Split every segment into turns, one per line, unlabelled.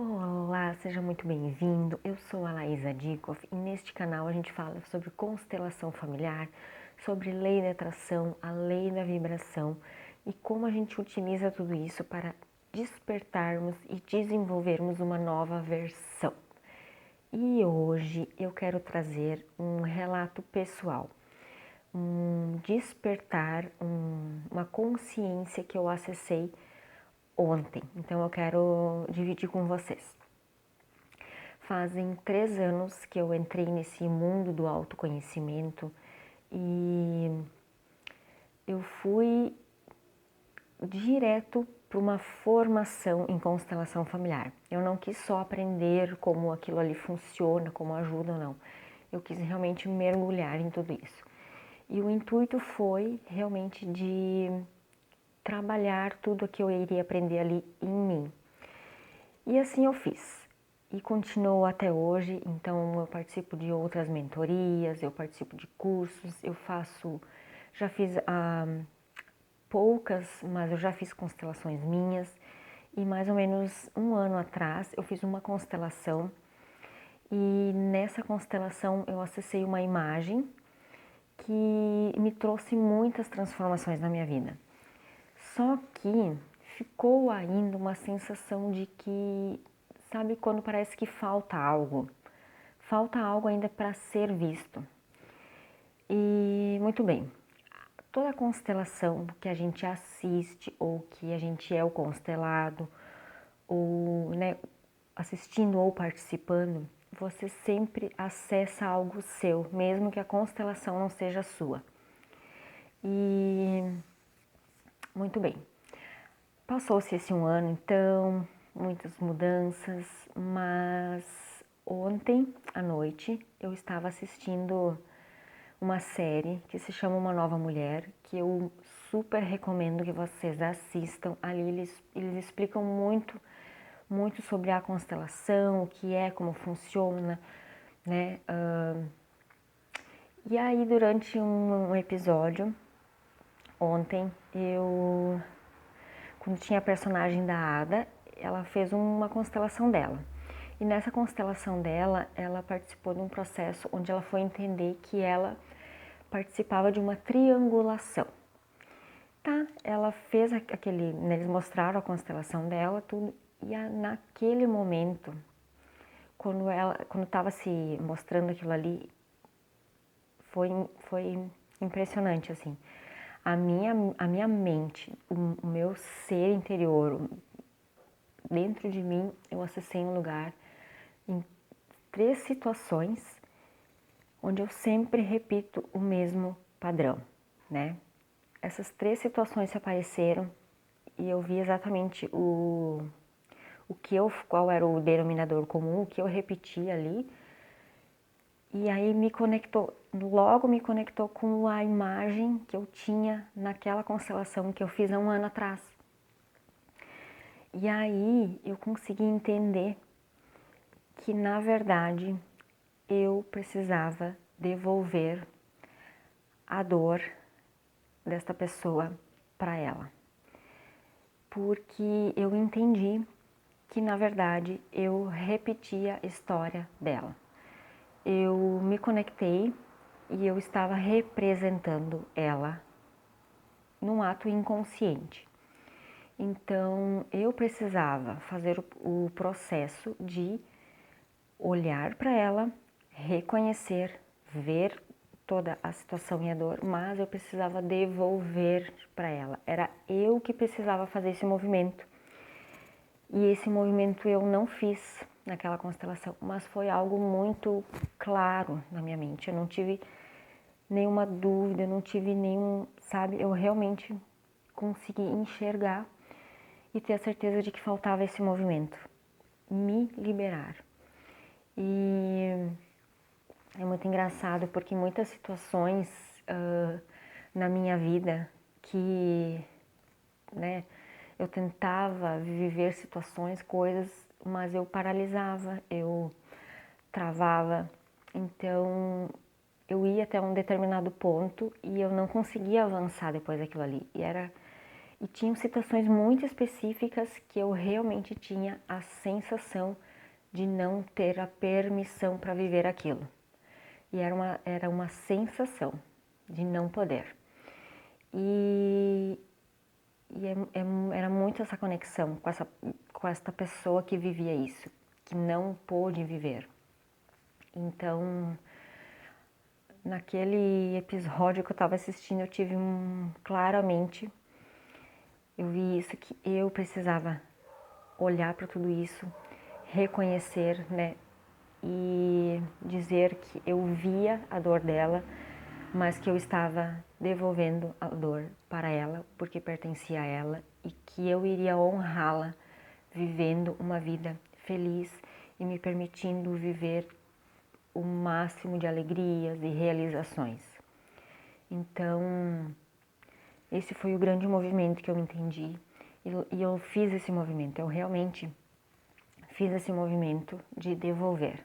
Olá, seja muito bem-vindo. Eu sou a Laísa Dikoff e neste canal a gente fala sobre constelação familiar, sobre lei da atração, a lei da vibração e como a gente utiliza tudo isso para despertarmos e desenvolvermos uma nova versão. E hoje eu quero trazer um relato pessoal, um despertar, uma consciência que eu acessei ontem. Então eu quero dividir com vocês. Fazem 3 anos que eu entrei nesse mundo do autoconhecimento e eu fui direto para uma formação em constelação familiar. Eu não quis só aprender como aquilo ali funciona, como ajuda ou não. Eu quis realmente mergulhar em tudo isso. E o intuito foi realmente de trabalhar tudo o que eu iria aprender ali em mim. E assim eu fiz. E continuo até hoje, então eu participo de outras mentorias, eu participo de cursos, já fiz poucas, mas eu já fiz constelações minhas. E mais ou menos um ano atrás eu fiz uma constelação e nessa constelação eu acessei uma imagem que me trouxe muitas transformações na minha vida. Só que ficou ainda uma sensação de que, sabe quando parece que falta algo? Falta algo ainda para ser visto. E muito bem, toda constelação que a gente assiste ou que a gente é o constelado, ou assistindo ou participando, você sempre acessa algo seu, mesmo que a constelação não seja sua. E muito bem. Passou-se esse um ano, então, muitas mudanças, mas ontem à noite eu estava assistindo uma série que se chama Uma Nova Mulher, que eu super recomendo que vocês assistam. Ali eles explicam muito sobre a constelação, o que é, como funciona, né? E aí, durante um episódio, ontem, quando tinha a personagem da Ada, ela fez uma constelação dela. E nessa constelação dela, ela participou de um processo onde ela foi entender que ela participava de uma triangulação. Tá, ela fez aquele, eles mostraram a constelação dela, tudo, e naquele momento, quando estava se mostrando aquilo ali, foi impressionante, assim. A minha mente, o meu ser interior, dentro de mim, eu acessei um lugar em 3 situações onde eu sempre repito o mesmo padrão, né? Essas 3 situações se apareceram e eu vi exatamente qual era o denominador comum, o que eu repeti ali. E aí logo me conectou com a imagem que eu tinha naquela constelação que eu fiz há um ano atrás. E aí eu consegui entender que, na verdade, eu precisava devolver a dor desta pessoa para ela. Porque eu entendi que, na verdade, eu repetia a história dela. Eu me conectei e eu estava representando ela num ato inconsciente. Então, eu precisava fazer o processo de olhar para ela, reconhecer, ver toda a situação e a dor, mas eu precisava devolver para ela. Era eu que precisava fazer esse movimento. E esse movimento eu não fiz naquela constelação, mas foi algo muito claro na minha mente. Eu não tive nenhuma dúvida, eu não tive nenhum, sabe? Eu realmente consegui enxergar e ter a certeza de que faltava esse movimento, me liberar. E é muito engraçado porque em muitas situações na minha vida que, né, eu tentava viver situações, coisas, mas eu paralisava, eu travava. Então eu ia até um determinado ponto e eu não conseguia avançar depois daquilo ali. E tinham situações muito específicas que eu realmente tinha a sensação de não ter a permissão para viver aquilo. E era uma sensação de não poder. E era muito essa conexão com essa pessoa que vivia isso, que não pôde viver. Então, naquele episódio que eu estava assistindo, eu tive claramente, eu vi isso, que eu precisava olhar para tudo isso, reconhecer, né, e dizer que eu via a dor dela, mas que eu estava devolvendo a dor para ela, porque pertencia a ela, e que eu iria honrá-la, vivendo uma vida feliz e me permitindo viver o máximo de alegrias e realizações. Então, esse foi o grande movimento que eu entendi, e eu fiz esse movimento, eu realmente fiz esse movimento de devolver.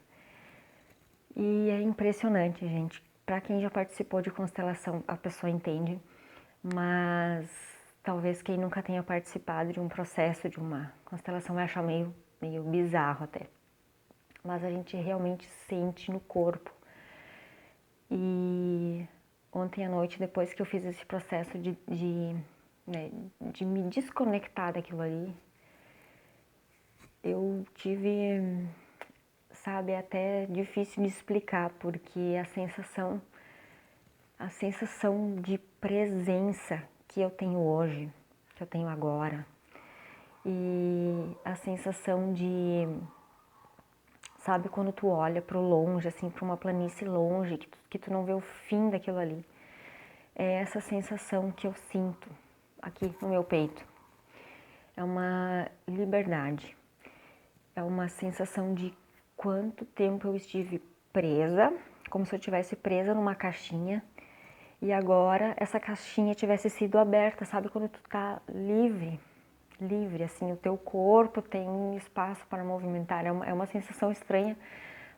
E é impressionante, gente. Para quem já participou de constelação, a pessoa entende, mas talvez quem nunca tenha participado de um processo de uma constelação vai achar meio bizarro até. Mas a gente realmente sente no corpo. E ontem à noite, depois que eu fiz esse processo de me desconectar daquilo ali, eu tive, sabe, é até difícil de explicar, porque a sensação de presença que eu tenho hoje, que eu tenho agora, e a sensação de, sabe, quando tu olha para o longe, assim, para uma planície longe, que tu não vê o fim daquilo ali, é essa sensação que eu sinto aqui no meu peito. É uma liberdade, é uma sensação de quanto tempo eu estive presa, como se eu estivesse presa numa caixinha, e agora essa caixinha tivesse sido aberta, sabe? Quando tu tá livre, assim, o teu corpo tem espaço para movimentar. É uma sensação estranha,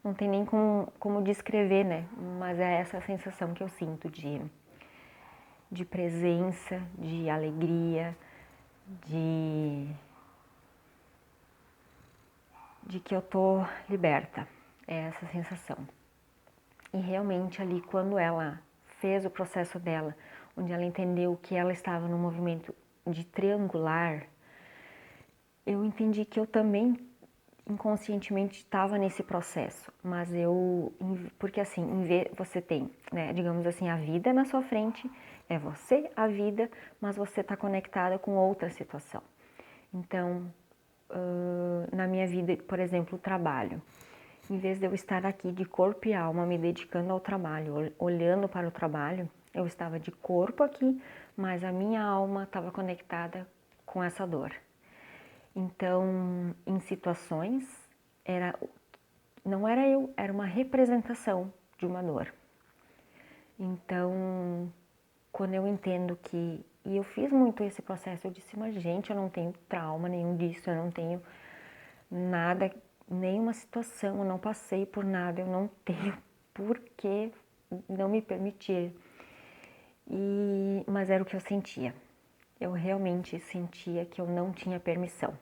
não tem nem como descrever, né? Mas é essa sensação que eu sinto de presença, de alegria, de que eu tô liberta. É essa sensação. E realmente ali, quando ela fez o processo dela, onde ela entendeu que ela estava no movimento de triangular, eu entendi que eu também inconscientemente estava nesse processo, mas porque assim, você tem, né, digamos assim, a vida na sua frente, é você, a vida, mas você está conectada com outra situação. Então, na minha vida, por exemplo, o trabalho, em vez de eu estar aqui de corpo e alma me dedicando ao trabalho, olhando para o trabalho, eu estava de corpo aqui, mas a minha alma estava conectada com essa dor. Então, em situações, não era eu, era uma representação de uma dor. Então, quando eu entendo e eu fiz muito esse processo, eu disse, mas gente, eu não tenho trauma nenhum disso, eu não tenho nada, nenhuma situação, eu não passei por nada, eu não tenho por que não me permitir. Mas era o que eu sentia. Eu realmente sentia que eu não tinha permissão.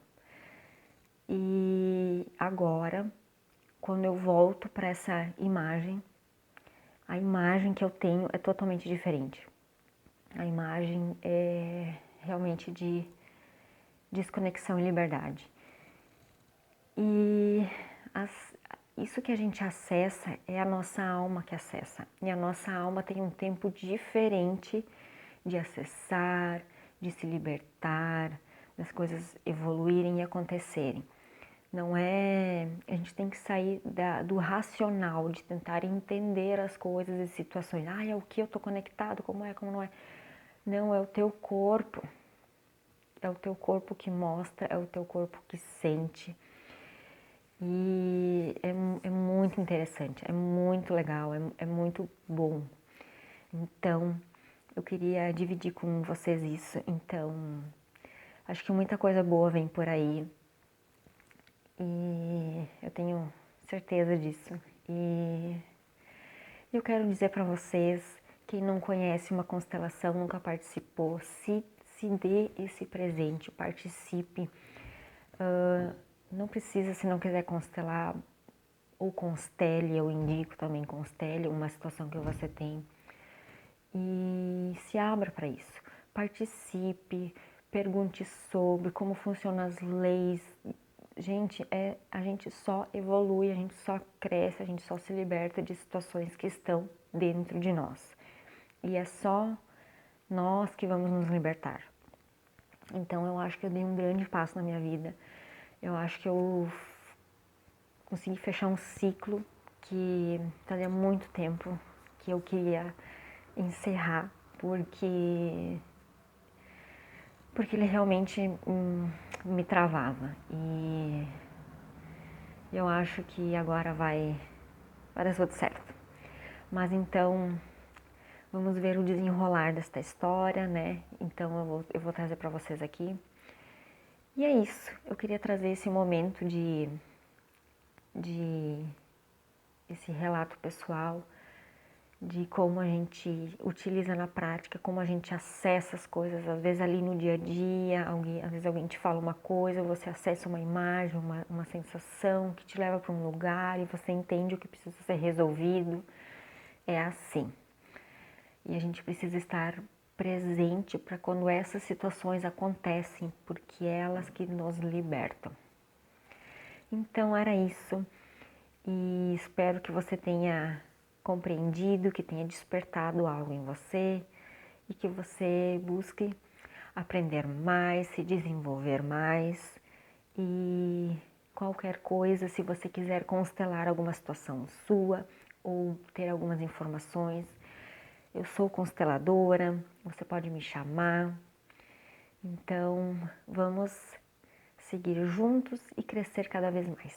E agora, quando eu volto para essa imagem, a imagem que eu tenho é totalmente diferente. A imagem é realmente de desconexão e liberdade. E isso que a gente acessa é a nossa alma que acessa. E a nossa alma tem um tempo diferente de acessar, de se libertar, das coisas evoluírem e acontecerem. Não é... A gente tem que sair do racional, de tentar entender as coisas e situações. Ah, é o que eu tô conectado, como é, como não é. Não, é o teu corpo. É o teu corpo que mostra, é o teu corpo que sente. E é muito interessante, é muito legal, é muito bom. Então, eu queria dividir com vocês isso. Então, acho que muita coisa boa vem por aí. E eu tenho certeza disso. E eu quero dizer para vocês, quem não conhece uma constelação, nunca participou, se se dê esse presente, participe. Não precisa, se não quiser constelar, ou constele, eu indico também constele, uma situação que você tem. E se abra para isso. Participe, pergunte sobre como funcionam as leis. Gente, a gente só evolui, a gente só cresce, a gente só se liberta de situações que estão dentro de nós. E é só nós que vamos nos libertar. Então eu acho que eu dei um grande passo na minha vida. Eu acho que eu consegui fechar um ciclo que fazia muito tempo que eu queria encerrar, porque ele realmente me travava. E eu acho que agora vai dar tudo certo. Mas então, vamos ver o desenrolar desta história, né? Então eu vou trazer para vocês aqui. E é isso, eu queria trazer esse momento de esse relato pessoal, de como a gente utiliza na prática, como a gente acessa as coisas, às vezes ali no dia a dia, às vezes alguém te fala uma coisa, você acessa uma imagem, uma sensação que te leva para um lugar e você entende o que precisa ser resolvido. É assim. E a gente precisa estar presente para quando essas situações acontecem, porque é elas que nos libertam. Então era isso, e espero que você tenha compreendido, que tenha despertado algo em você e que você busque aprender mais, se desenvolver mais e qualquer coisa, se você quiser constelar alguma situação sua ou ter algumas informações, eu sou consteladora, você pode me chamar. Então, vamos seguir juntos e crescer cada vez mais.